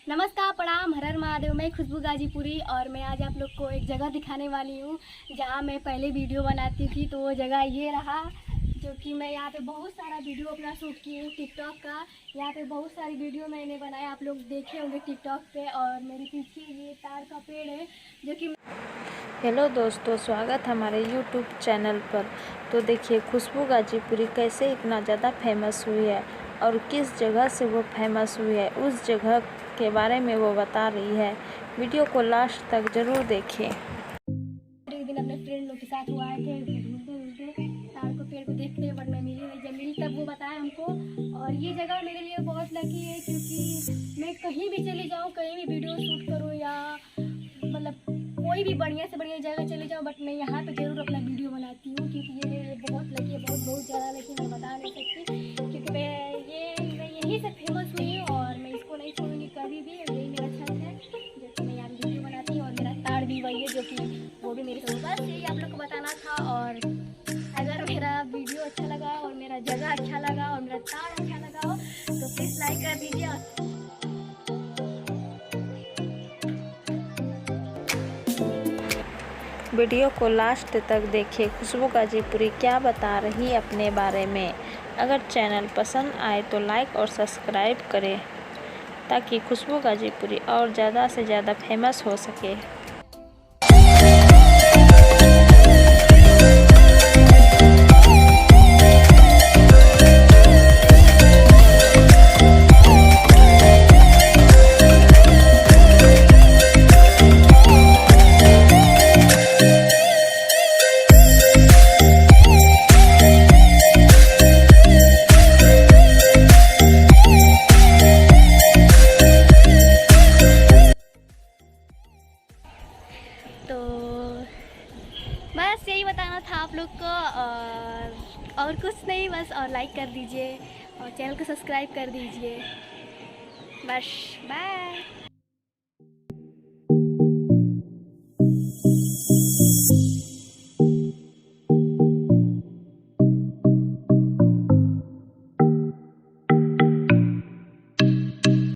नमस्कार, प्रणाम, हर हर महादेव। मैं खुशबू गाजीपुरी और मैं आज आप लोग को एक जगह दिखाने वाली हूँ जहाँ मैं पहले वीडियो बनाती थी। तो वो जगह ये रहा, जो कि मैं यहाँ पे बहुत सारा वीडियो अपना शूट की हूँ टिकटॉक का। यहाँ पे बहुत सारी वीडियो मैंने बनाया, आप लोग देखे होंगे टिकटॉक पे। और मेरे पीछे ये तार का पेड़ है जो कि हेलो दोस्तों, स्वागत हमारे यूट्यूब चैनल पर। तो देखिए खुशबू गाजीपुरी कैसे इतना ज़्यादा फेमस हुई है और किस जगह से वो फेमस हुई है, उस जगह के बारे में वो बता रही है। वीडियो को लास्ट तक ज़रूर देखें। एक दिन अपने फ्रेंड लोग के साथ वो आए थे, ढूंढते ढूंढते तार को पेड़ को देखते, बट मैं मिली नहीं। जब मिली तब वो बताया हमको। और ये जगह मेरे लिए बहुत लकी है, क्योंकि मैं कहीं भी चली जाऊँ, कहीं भी वीडियो शूट करूँ या मतलब कोई भी बढ़िया से बढ़िया जगह चले जाऊँ, बट मैं यहाँ पे ज़रूर अपना वीडियो बनाती हूँ। क्योंकि ये मेरे लिए बहुत लकी है, बहुत बहुत ज़्यादा लकी, मैं बता नहीं सकती। क्योंकि मैं यहीं से फेमस हुई हूँ और मैं इसको नहीं छोड़ूंगी कभी भी। यही मेरा छंद है, जो कि मैं यहाँ वीडियो बनाती हूँ। और मेरा तार भी वही है, जो कि वो भी मेरे साथ। बस यही आप लोग को बताना था। और अगर मेरा वीडियो अच्छा लगा और मेरा जगह अच्छा लगा और मेरा तार अच्छा लगा हो तो प्लीज़ लाइक कर दीजिए। वीडियो को लास्ट तक देखें, खुशबू गाजीपुरी क्या बता रही है अपने बारे में। अगर चैनल पसंद आए तो लाइक और सब्सक्राइब करें ताकि खुशबू गाजीपुरी और ज़्यादा से ज़्यादा फेमस हो सके। तो बस यही बताना था आप लोग को, और कुछ नहीं। बस और लाइक कर दीजिए और चैनल को सब्सक्राइब कर दीजिए। बस बाय।